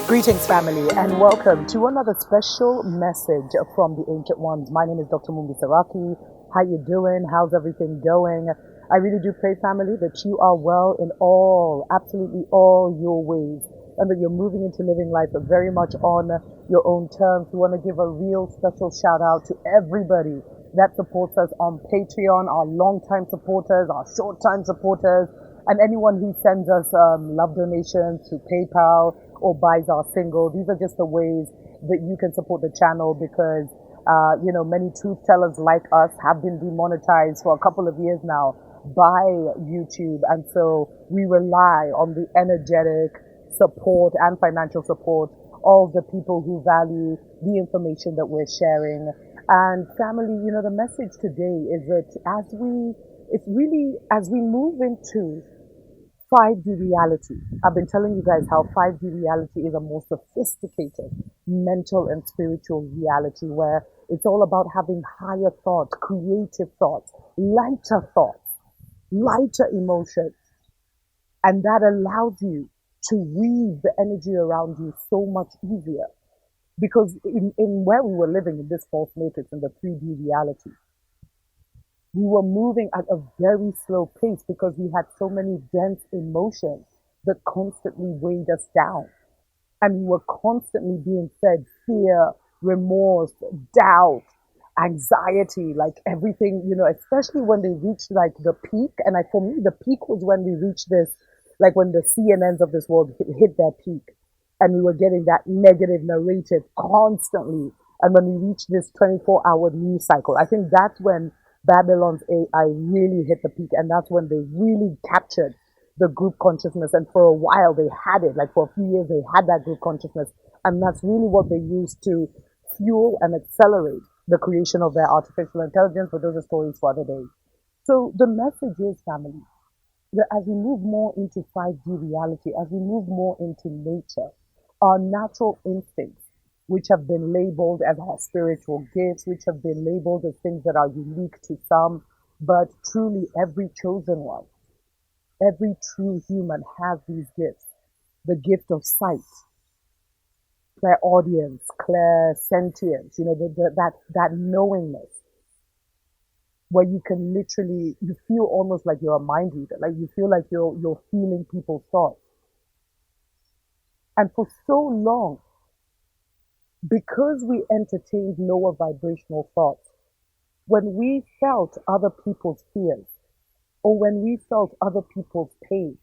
Greetings, family, and welcome to another special message from the Ancient Ones. My name is Dr. Mumbi Saraki. How you doing? How's everything going? I really do pray, family, that you are well in absolutely all your ways, and that you're moving into living life very much on your own terms. We want to give a real special shout out to everybody that supports us on Patreon, our long-time supporters, our short-time supporters, and anyone who sends us love donations to PayPal or buys our single. These are just the ways that you can support the channel because, many truth tellers like us have been demonetized for a couple of years now by YouTube. And so we rely on the energetic support and financial support of the people who value the information that we're sharing. And family, the message today is that as we move into 5D reality. I've been telling you guys how 5D reality is a more sophisticated mental and spiritual reality where it's all about having higher thoughts, creative thoughts, lighter emotions. And that allows you to weave the energy around you so much easier. Because in where we were living in this false matrix, in the 3D reality, we were moving at a very slow pace because we had so many dense emotions that constantly weighed us down. And we were constantly being fed fear, remorse, doubt, anxiety, like everything, especially when they reached like the peak. And for me, the peak was when we reached this, like when the CNNs of this world hit their peak and we were getting that negative narrative constantly. And when we reached this 24-hour news cycle, I think that's when Babylon's AI really hit the peak, and that's when they really captured the group consciousness. And for a while, they had it. Like for a few years, they had that group consciousness, and that's really what they used to fuel and accelerate the creation of their artificial intelligence. But those are stories for other days. So the message is, family, that as we move more into 5D reality, as we move more into nature, our natural instincts, which have been labeled as our spiritual gifts, which have been labeled as things that are unique to some, but truly every chosen one, every true human has these gifts. The gift of sight, clairaudience, clairsentience, that knowingness, where you can literally, you feel almost like you're a mind reader, like you feel like you're feeling people's thoughts. And for so long, because we entertained lower vibrational thoughts, when we felt other people's fears or when we felt other people's pain,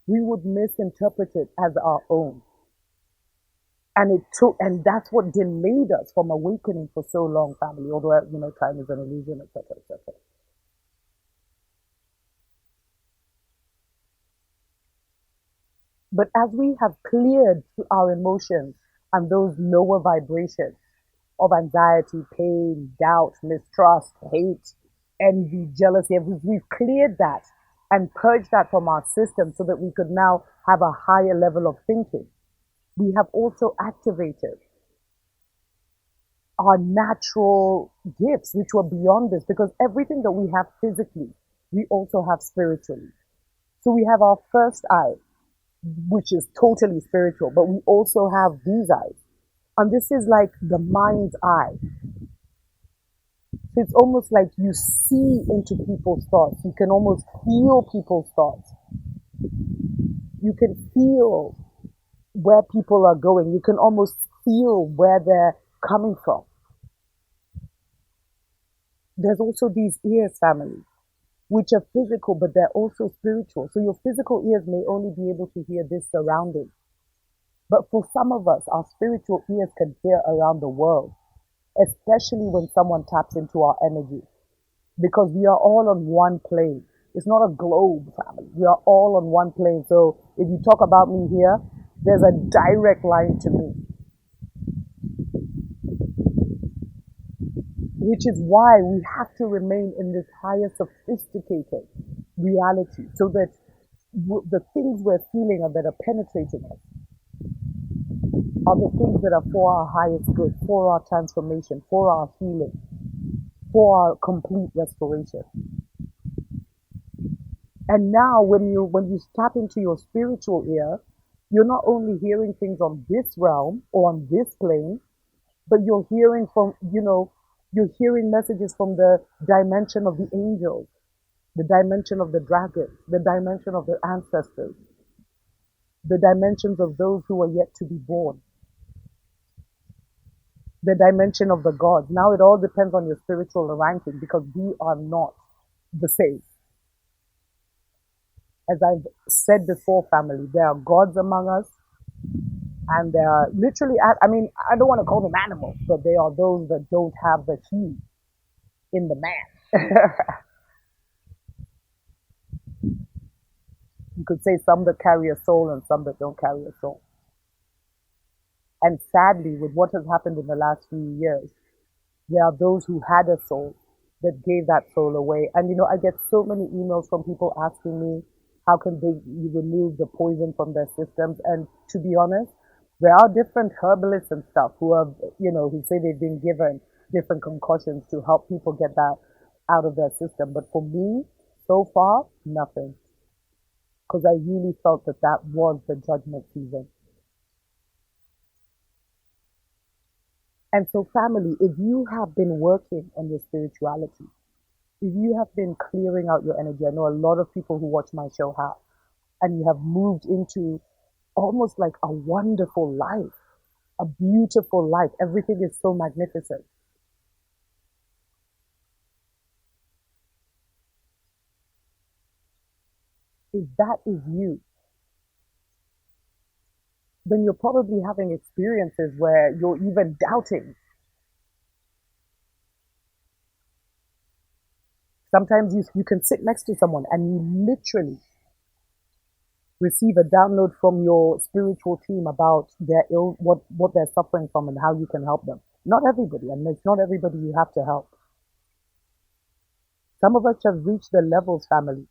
we would misinterpret it as our own. And that's what delayed us from awakening for so long, family, although, time is an illusion, etc., etc. But as we have cleared our emotions and those lower vibrations of anxiety, pain, doubt, mistrust, hate, envy, jealousy, we've cleared that and purged that from our system so that we could now have a higher level of thinking. We have also activated our natural gifts, which were beyond this, because everything that we have physically, we also have spiritually. So we have our first eye, which is totally spiritual, but we also have these eyes. And this is like the mind's eye. So it's almost like you see into people's thoughts. You can almost feel people's thoughts. You can feel where people are going. You can almost feel where they're coming from. There's also these ears, family, which are physical, but they're also spiritual. So your physical ears may only be able to hear this surrounding. But for some of us, our spiritual ears can hear around the world, especially when someone taps into our energy. Because we are all on one plane. It's not a globe, family. We are all on one plane. So if you talk about me here, there's a direct line to me. Which is why we have to remain in this higher sophisticated reality so that the things we're feeling or that are penetrating us are the things that are for our highest good, for our transformation, for our healing, for our complete restoration. And now when you tap into your spiritual ear, You're not only hearing things on this realm or on this plane, but you're hearing from, you're hearing messages from the dimension of the angels, the dimension of the dragons, the dimension of the ancestors, the dimensions of those who are yet to be born, the dimension of the gods. Now it all depends on your spiritual ranking because we are not the same. As I've said before, family, there are gods among us, and there are literally, I mean, I don't want to call them animals, but they are those that don't have the he in the man. You could say some that carry a soul and some that don't carry a soul. And sadly, with what has happened in the last few years, there are those who had a soul that gave that soul away. And I get so many emails from people asking me how can they remove the poison from their systems. And to be honest, there are different herbalists and stuff who have, who say they've been given different concoctions to help people get that out of their system. But for me, so far, nothing. Because I really felt that that was the judgment season. And so, family, if you have been working on your spirituality, if you have been clearing out your energy, I know a lot of people who watch my show have, and you have moved into almost like a wonderful life, a beautiful life. Everything is so magnificent. If that is you, then you're probably having experiences where you're even doubting. Sometimes you can sit next to someone and you literally receive a download from your spiritual team about what they're suffering from and how you can help them. Not everybody, and it's not everybody you have to help. Some of us have reached the levels, family,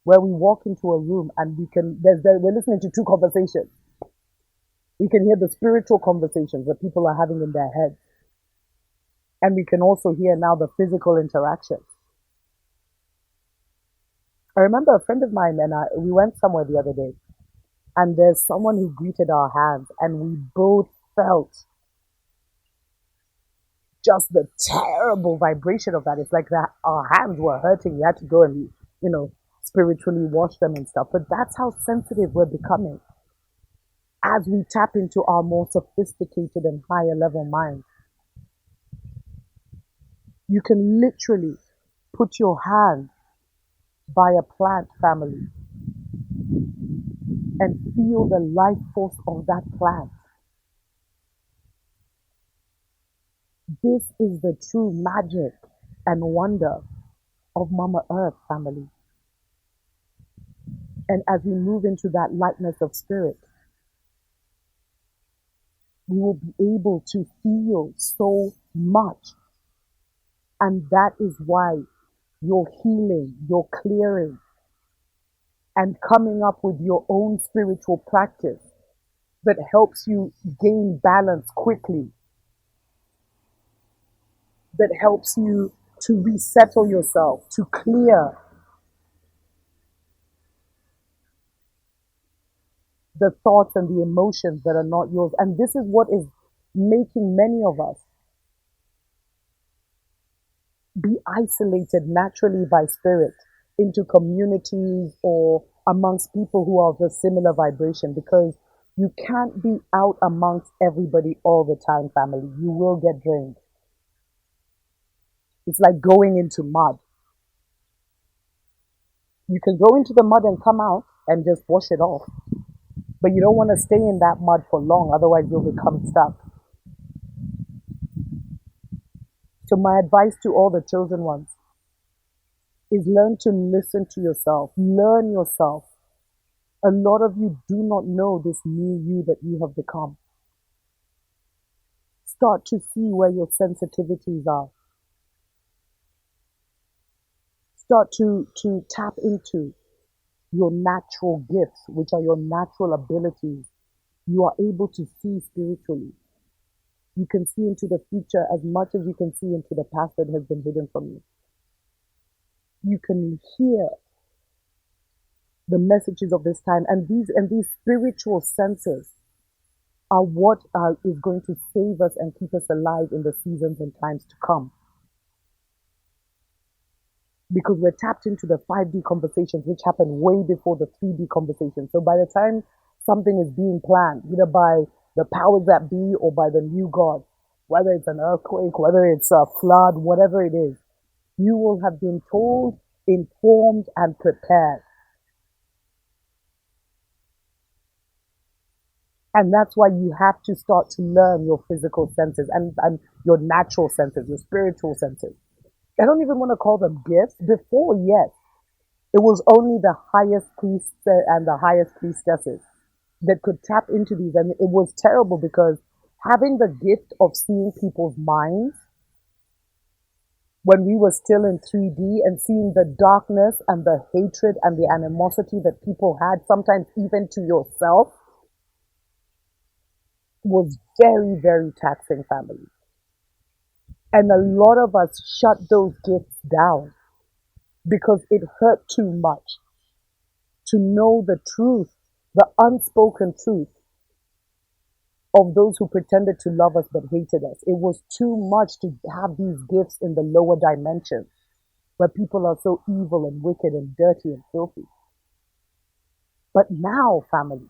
where we walk into a room and we're listening to two conversations. We can hear the spiritual conversations that people are having in their heads. And we can also hear now the physical interactions. I remember a friend of mine and we went somewhere the other day, and there's someone who greeted our hands, and we both felt just the terrible vibration of that. It's like that our hands were hurting. We had to go and, spiritually wash them and stuff. But that's how sensitive we're becoming as we tap into our more sophisticated and higher level mind. You can literally put your hand by a plant, family, and feel the life force of that plant. This is the true magic and wonder of Mama Earth, family. And as we move into that lightness of spirit, we will be able to feel so much. And that is why your healing, your clearing, and coming up with your own spiritual practice that helps you gain balance quickly, that helps you to resettle yourself, to clear the thoughts and the emotions that are not yours. And this is what is making many of us be isolated naturally by spirit into communities or amongst people who are of a similar vibration, because you can't be out amongst everybody all the time, family. You will get drained. It's like going into mud. You can go into the mud and come out and just wash it off. But you don't want to stay in that mud for long, otherwise you'll become stuck. So my advice to all the chosen ones is learn to listen to yourself. Learn yourself. A lot of you do not know this new you that you have become. Start to see where your sensitivities are. Start to tap into your natural gifts, which are your natural abilities. You are able to see spiritually. You can see into the future as much as you can see into the past that has been hidden from you. You can hear the messages of this time, and these spiritual senses are what is going to save us and keep us alive in the seasons and times to come, because we're tapped into the 5D conversations, which happen way before the 3D conversations. So by the time something is being planned, either by the powers that be or by the new God, whether it's an earthquake, whether it's a flood, whatever it is, you will have been told, informed, and prepared. And that's why you have to start to learn your physical senses and your natural senses, your spiritual senses. I don't even want to call them gifts. Before, yes, it was only the highest priests and the highest priestesses that could tap into these. And it was terrible because having the gift of seeing people's minds when we were still in 3D and seeing the darkness and the hatred and the animosity that people had, sometimes even to yourself, was very, very taxing, family. And a lot of us shut those gifts down because it hurt too much to know the truth, the unspoken truth of those who pretended to love us but hated us. It was too much to have these gifts in the lower dimensions where people are so evil and wicked and dirty and filthy. But now, family,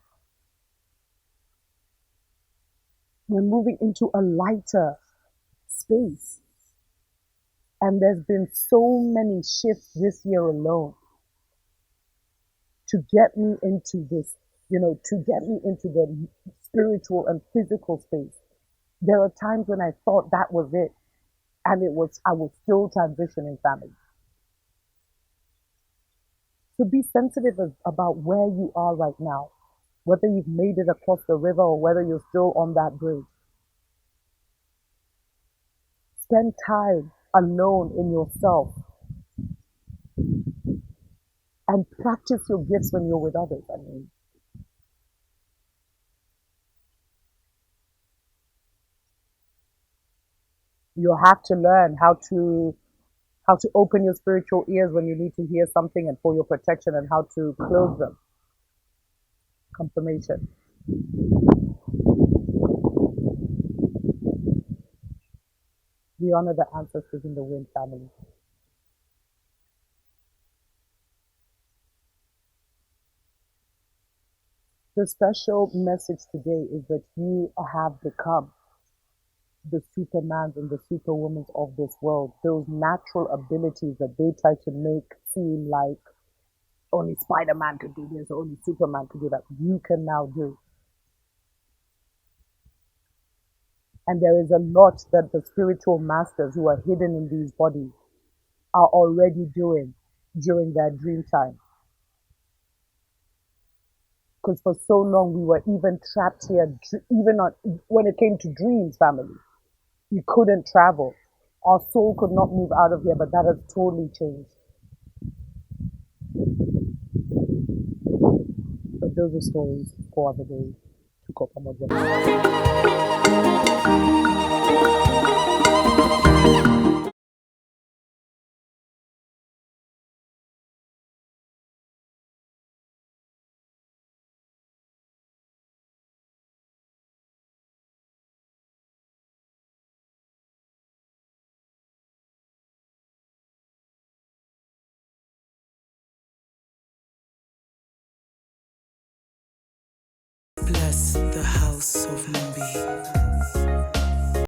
we're moving into a lighter space. And there's been so many shifts this year alone to get me into this, to get me into the spiritual and physical space. There are times when I thought that was it, and I was still transitioning, family. So be sensitive about where you are right now, whether you've made it across the river or whether you're still on that bridge. Spend time alone in yourself and practice your gifts when you're with others. I mean, you have to learn how to open your spiritual ears when you need to hear something and for your protection, and how to close them. Confirmation. We honor the ancestors in the wind, family. The special message today is that you have become the supermans and the superwomen of this world. Those natural abilities that they try to make seem like only Spider-Man could do this, or only Superman could do that, you can now do. And there is a lot that the spiritual masters who are hidden in these bodies are already doing during their dream time. Because for so long we were even trapped here, even when it came to dreams, family. We couldn't travel. Our soul could not move out of here, but that has totally changed. But those are stories for other days. Bless the house of